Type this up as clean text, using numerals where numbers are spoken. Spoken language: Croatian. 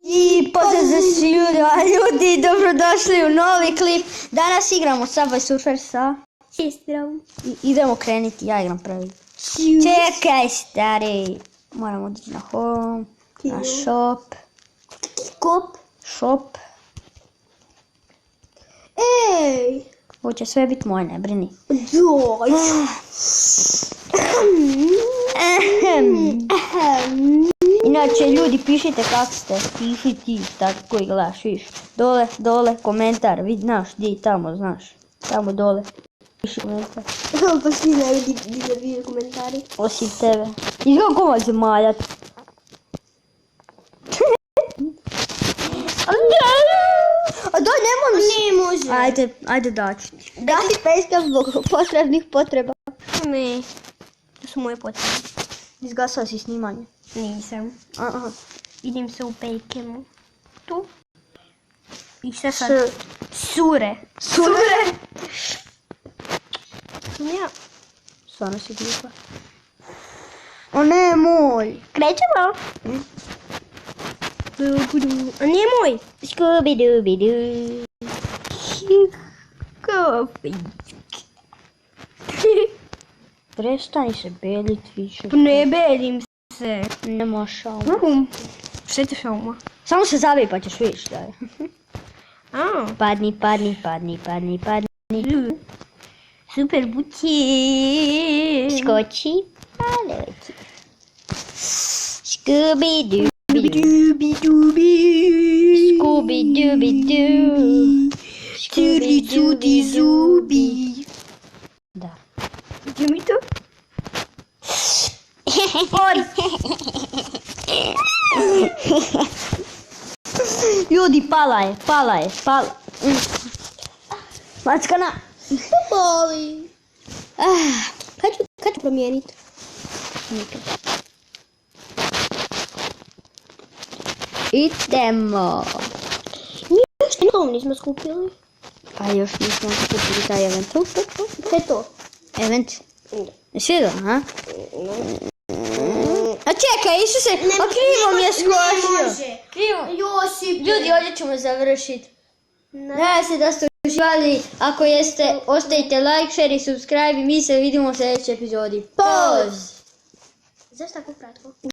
I pozdrav za svi ljudi, dobrodošli u novi klip. Danas igramo Subway Surfer sa sestrom. Idemo krenuti, ja igram prvi. Čekaj stari, moramo otići na home, na shop. Shop. Ej! Ovo će sve biti moje, ne brini. Doj! Inače ljudi pišite kako ste, piši ti tako koji gledaš, viš. Dole, komentar, vidi, znaš, di tamo, znaš. Tamo dole, piši komentar. Pa svi ne vidi komentari. Osim tebe. Izgleda ko može maljat. A doj, Ne može. Ajde daći ti. Da si pejska zbog potrebnih potreba. Ne, to su moje potrebe. Izgasao si snimanje. Nisam. Aha. Vidim se u pejkemu. Tu. I šta sad? Sure. Ja. Stvarno si glupa. O ne, moj. Krećemo? A nije moj. Scooby-Dooby-Doo. Prestani se belit više. Ne belim se. Nema šalma. Šta je to šalma? Samo se zabij pa ćeš vidiš da je. A. Padni. Super buci. Skoči. Paleti. Scooby-Doo. Scooby-Dooby-Doo. Zubi. Da. Gdje mi to? Ljudi, pala je. Mackana. Boli. Kad ću promijeniti? Nikad. Idemo. Što nismo skupili? A još nismo skupili taj event. Kaj je to? Event? Jesi vidio, a? A čekaj, Isuse, pa krivo mi je skočio. Krivo. Josip. Ljudi, ovdje ćemo završiti. Nadam se da ste uživali. Ako jeste, ostavite like, share i subscribe i mi se vidimo u sljedećoj epizodi. Poz! Zašto tako kratko?